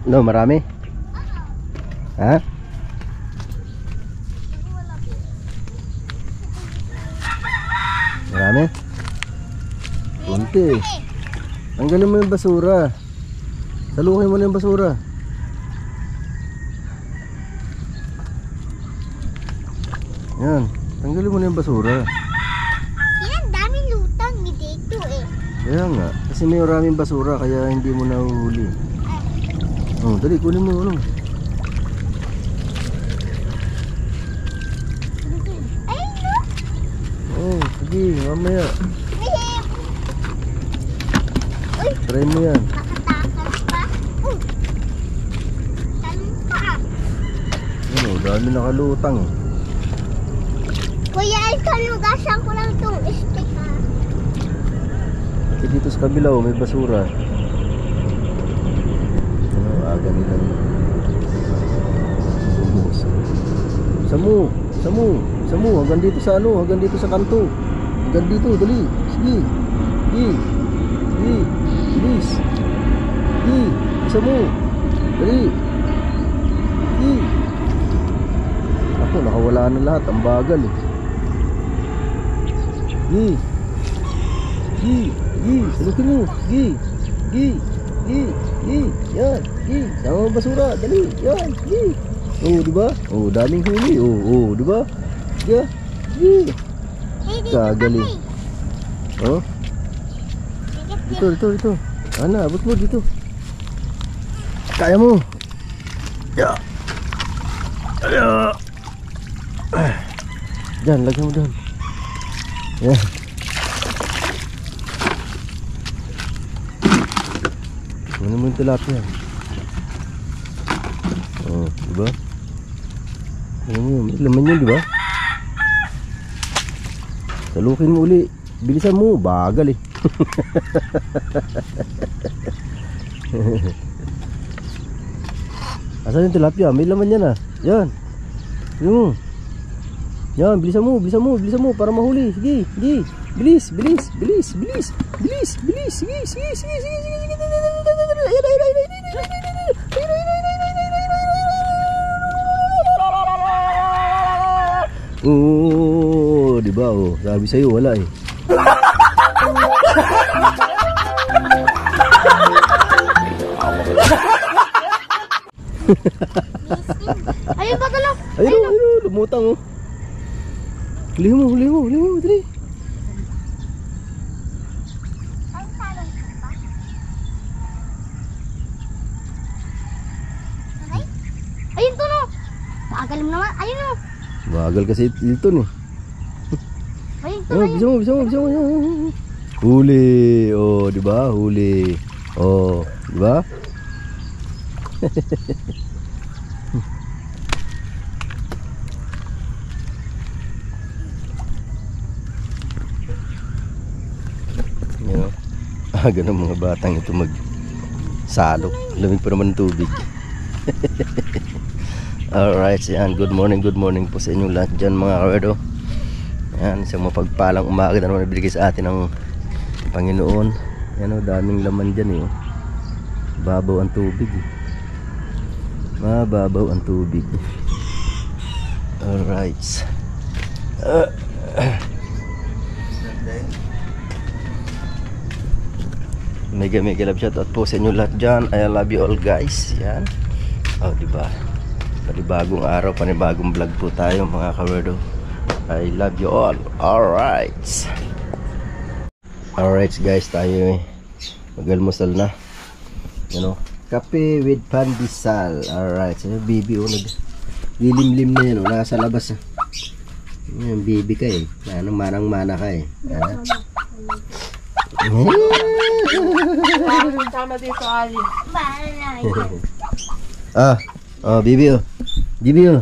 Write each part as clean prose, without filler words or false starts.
No, marami? Ha? Marami? Kunti. Tanggalin mo yung basura. Saluhin mo na yung basura. Yan. Tanggalin mo na yung basura. Yan, daming lutang dito eh. Kaya nga. Kasi may maraming basura kaya hindi mo nahuhuli. Oh, dali, kunin mo ano. Ay, no! Oh, sige, mamaya. Mihim! Uy! Try mo yan. Nakatakas pa? Talong pa! Ano, dami nakalutang eh. Kuya, kalugasan ko lang itong stick ha. Kasi dito sa kabila oh, may basura. Ano, aga nilang ubos. Samu, hanggang dito sa ano, hanggang dito sa kanto. Hanggang dito, dali. Sige. Bilis. Samu. Dali. Sige. Ako, nakawala na lahat, ang bagal eh. Salukin mo. Yan, sama basura, dali. Yan, oh, di ba? Oh, daming huli. Oh, di ba? Yeah. Kagaling. Oh. Dito. Ana, abot mo dito. Kaya mo. Ya. Diyan, lagyan mo doon. Yan. Ano mo yung tilapia? Oh, diba? Ano mo yun? May laman yun, diba? Salukin mo uli. Bilisan mo, bagal eh. Asan yung tilapia? May laman yan ah. Yan. Bilisan mo. Yan, bilisan mo para mahuli. Sige. Bilis. Sige. Oh, di ba oh? Sabi sa'yo wala eh. Ayun ba talo? Ayun, lumutang oh. Huli mo, dali. Ang talong pa? Okay? Ayun to no! Paagal mo naman. Ayun no! Bagal kasi dito nih. Ayun to. Oh, bisa mo. Huli. Oh, di ba? Huli. Oh, di ba? Aga ng mga batang ito magsalok. Lamig pa naman ng tubig. Alright, yan. Good morning po sa inyong lahat dyan mga kawerdo. Yan, isang mapagpalang umaga na naman nabigay sa atin ng Panginoon. Yan o, daming laman dyan eh. Babaw ang tubig eh. Mababaw ang tubig. Alright. Mega love shout out po sa inyo lahat dyan. I love you all guys. Yan. Oh, diba? Panibagong araw, panibagong vlog po tayo mga kawerdo. I love you all. Alright guys, tayo mag-almusal na. You know, kape with pandesal. Alright, so baby lilim-lim na yan. Nasa labas yan, baby ka eh. Manang-mana ka eh. Sama dito, Ali. Bibi oh.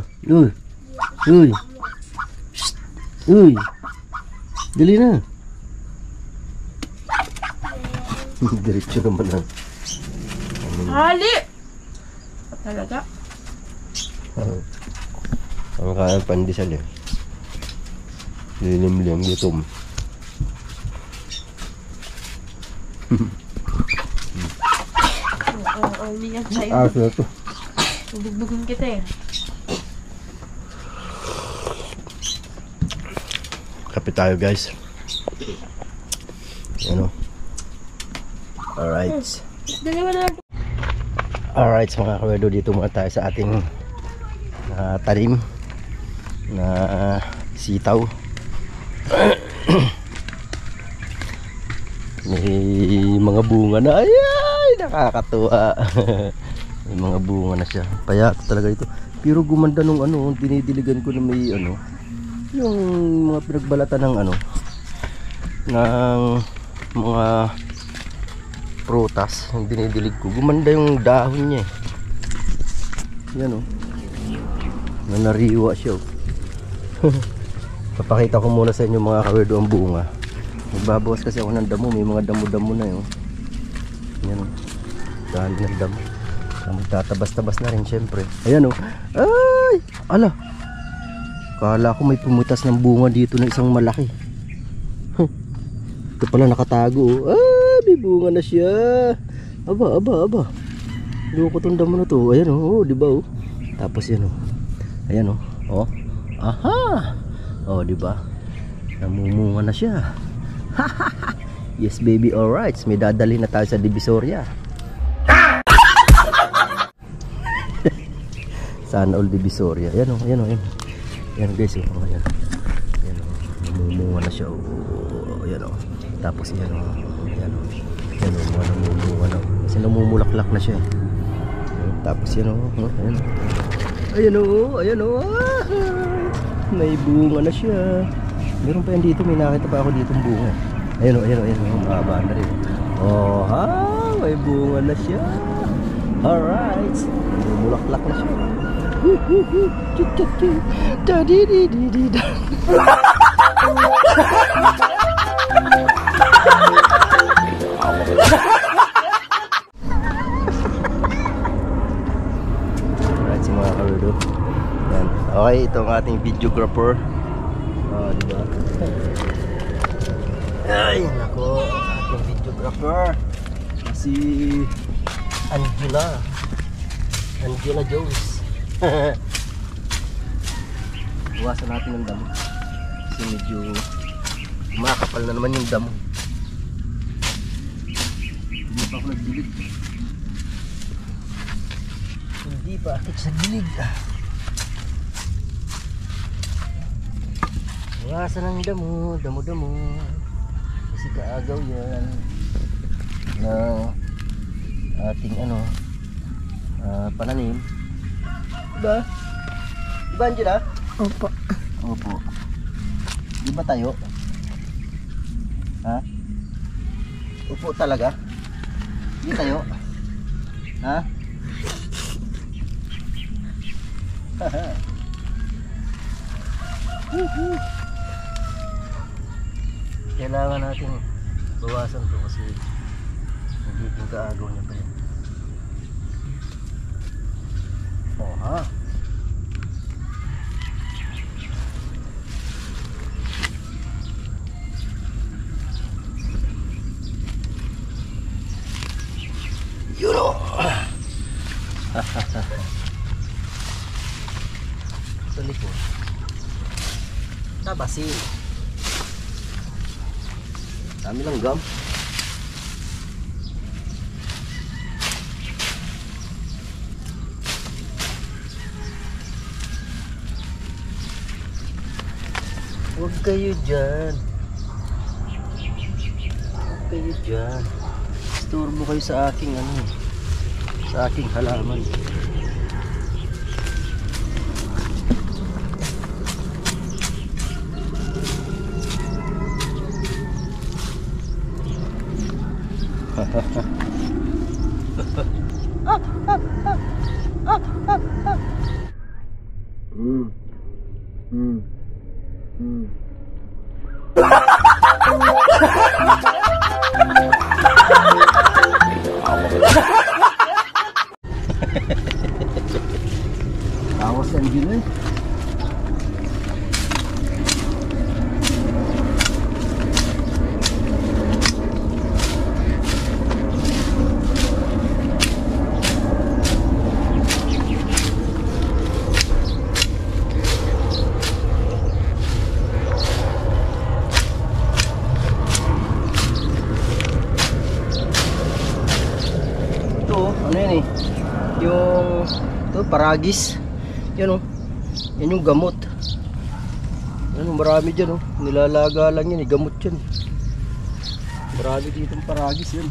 Uy. Dali na. Diretso naman lang. Ali! Talaga? Ang kaya pandesal eh. Lilim-lim, gutom. Only yan sa'yo. Sila to. Bugbugin kita eh. Kape tayo guys. Ano? Alright. Dalawa na lang. Alright mga kawedo, dito muna tayo sa ating talim na sitaw. May mga bunga na. Ay, nakakatuwa. May mga bunga na siya. Payat talaga ito. Pero gumanda nung dinidiligan ko na may yung mga pinagbalatan ng ng mga prutas, yung dinidilig ko. Gumanda yung dahon niya eh. Yan nanariwa siya. Papakita ko muna sa inyo mga kawerdo ang bunga. Magbabawas kasi ako ng damo. May mga damo-damo na yun. Yan dahil ng damo. Magtatabas-tabas na rin syempre. Ayan ay! Ala! Kala ko may pumutas ng bunga dito na isang malaki. Ito pala nakatago. Ah, may bunga na siya. Aba. Loko tong damo na to. Ayan di ba Tapos yan Ayan Aha! Di ba? Namumunga na siya. Yes baby, alright. May dadali na tayo sa Divisoria. Sana all Divisoria. Ayan Yan guys, ayan namumunga na siya. Ayan Tapos ayan namumunga na. Kasi namumulaklak na siya. Tapos ayan may bunga na siya. Meron pa yan dito, may nakita pa ako ditong bunga. Ayan mahaba na rin. May bunga na siya. Alright, namumulaklak na siya. Alright, si mga karudo. Yan. Okay, ito ang ating videographer. Diba? Ay, nako, ating videographer. Si Angela Jones. Iwasan natin ng damo kasi medyo makapal na naman yung damo. Hindi pa ako nagdilig. Hindi pa akit sa dilig. Iwasan ng damo kasi kaagaw yan na ating pananim. Diba? Diba Angela? Opo. Diba tayo? Ha? Upo talaga? Di tayo? Ha? Kailangan natin bawasan to kasi nagiging kaagaw niya pa yan. Ha? Yun sa likod. Tabasin. Dami lang gum. Huwag kayo dyan. Istorbo kayo sa aking sa aking halaman. Awas yan gila. oh, ano yan eh, yung ito, paragis. Yan oh, yan yung gamot. Ano, marami dyan oh, nilalaga lang yan eh, gamot yan. Marami dito yung paragis yan.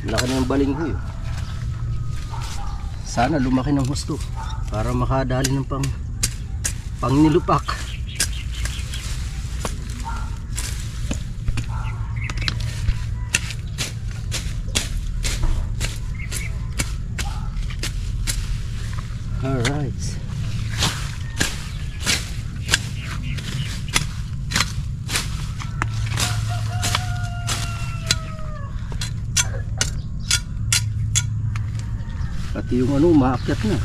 Laki na yung balinghoy. Sana lumaki ng husto para makadali ng pang nilupak. Alright. Pati yung ano, maakyat na.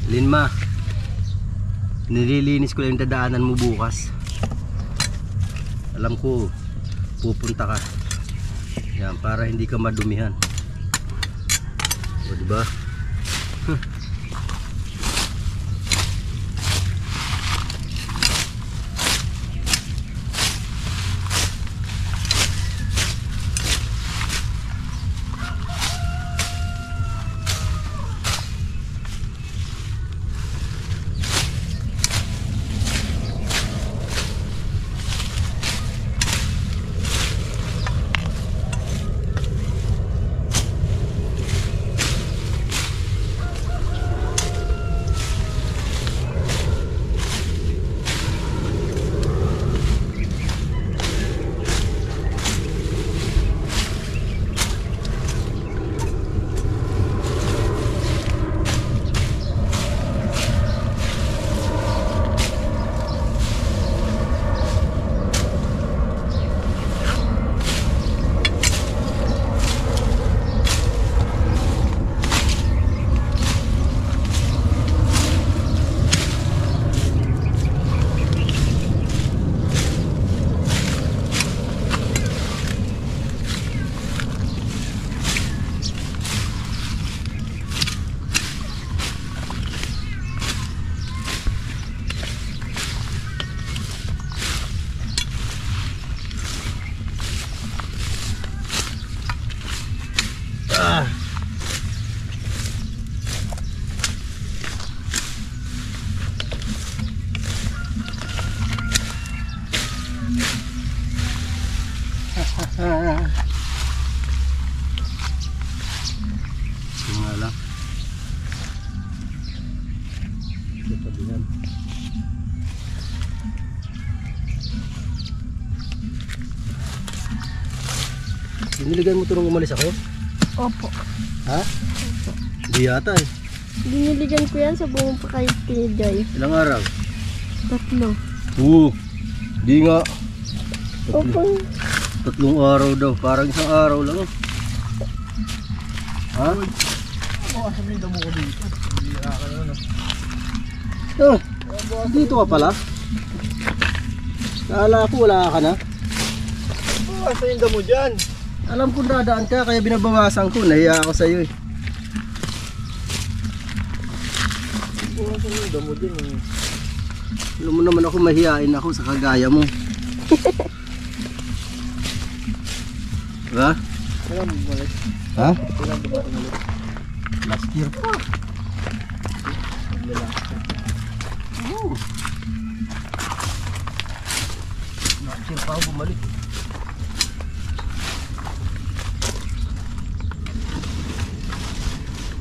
Linma, nililinis ko lang yung dadaanan mo bukas. Alam ko pupunta ka. Yan, para hindi ka madumihan. O diba? Yung nga lang. Katabihan. Diniligan mo ito nung umalis ako? Opo. Ha? Hindi yata eh. Diniligan ko yan sa buong pakay kay Joy. Ilang araw? 3. Oo. Di nga. Opo. 3 araw daw. Parang isang araw lang oh. Ha? Sabihin mo ko dito. Hindi kayo na. Oh, dito ka pala? Kala ko wala ka na. Sabihin mo dyan. Alam ko dadaan ka kaya binabawasan ko. Nahiya ako sa'yo eh. Sabihin mo dyan. Alam mo naman ako mahihain ako sa kagaya mo. Diba? Kailan mo bumalik? Ha? Kailan mo bumalik? Last year pa. Oh. Last year pa ako bumalik.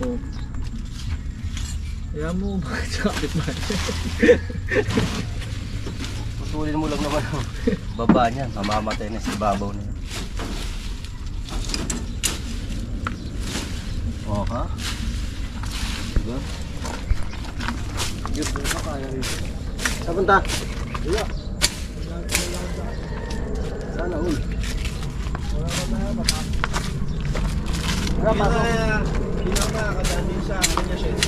Oh. Kaya mo, bakit sakit man? Putulin mo lang naman ang baba niyan. Mamamatay na sa babaw na yan. Oh ha? Diba? Yun, doon ka kaya rito. Saan punta? Wala. Sana all. Wala ka na, baka. Wala pa ako. Hindi na makakadaan din sa kanya shed.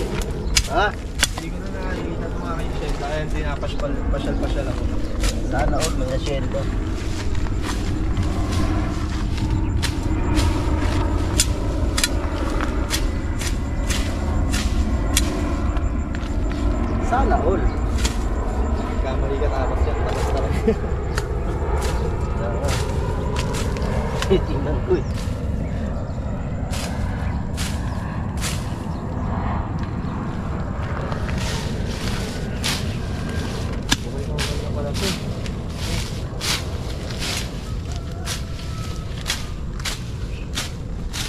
Ha? Hindi ko na nakikita itong aking shed. Kaya hindi na pasyal-pasyal ako. Sana all, may na-shell daw. Sana all. Kamali ka tapos yan. Tapos talaga. Tingnan ko eh.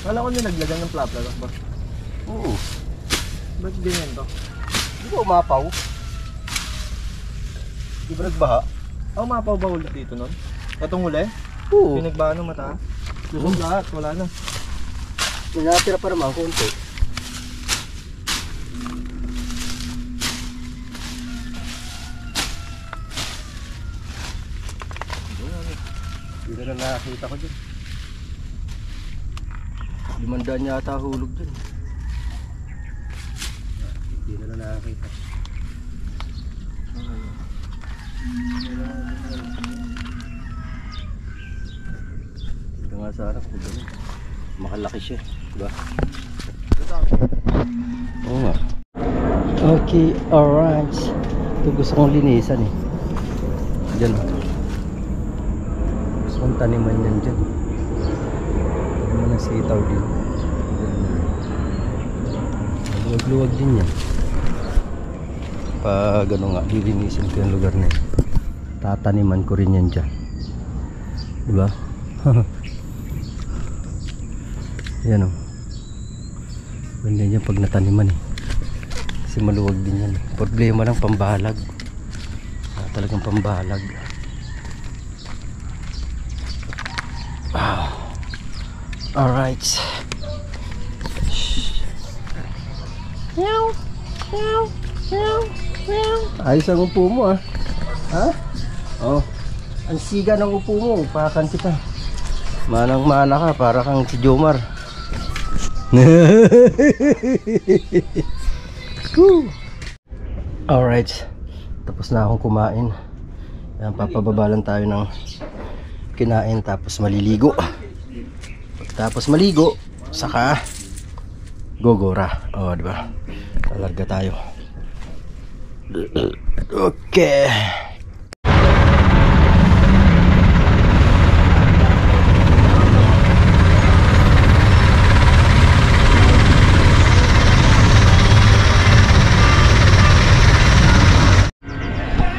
Kala ko nilaglagan ng plapla ba? Oo. Ba't ganyan to? Di ba umapaw? Di ba nagbaha? Mapaw ba ulit dito nun? Itong huli? Oo. Pinagbahan ng mata? Lusog lahat, wala na. May natira pa naman konti. Hindi na nakakita ko dyan. 500 yata hulog dyan. Hindi na nakakita. Ito nga sa harap. Makalaki siya. Diba? Oo nga. Okay, alright. Ito gusto kong linisan eh. Diyan. Gusto kong taniman yan dyan. Taniman ng sitaw din. Luwag-luwag din yan. Pag ano nga, lilinisin ko yung lugar na yun. Tataniman ko rin yan dyan. Diba? Yan o. Ganda yan pag nataniman eh. Kasi maluwag din yan. Problema lang pambalag. Talagang pambalag. Wow. Alright. Meow. Meow. Meow. Meow. Ayos ang upo mo ah. Ha? Oh. Ang siga ng upo mo. Pakan kita. Manang-mana ka. Para kang si Jomar. Alright. Tapos na akong kumain. Yan, papababalan tayo ng kinain. Tapos maliligo. Tapos maligo. Saka gogora. O, diba? Talarga tayo. Okay.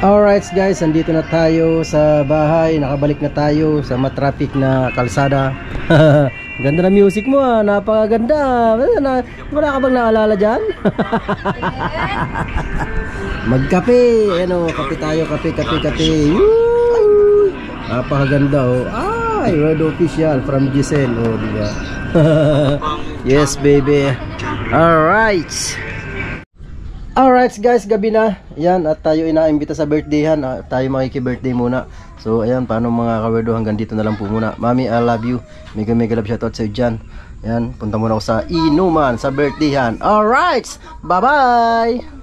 Alright guys, andito na tayo sa bahay. Nakabalik na tayo sa matraffic na kalsada. Ganda na music mo ah, napakaganda. Wala ka bang naalala dyan? Magkape, ano, kape tayo, kape. Woo! Napakaganda oh. Ay, Road Official from Giselle, oh, diba? Yes baby. Alright. Alright guys, gabi na. Yan, at tayo inaimbita sa birthdayhan. Tayo makiki-birthday muna. So ayan, paano mga kawerdo, hanggang dito na lang po muna. Mami, I love you. Mega love shoutout sa iyo dyan. Yan, punta muna ako sa inuman sa birthdayhan. Alright, bye bye.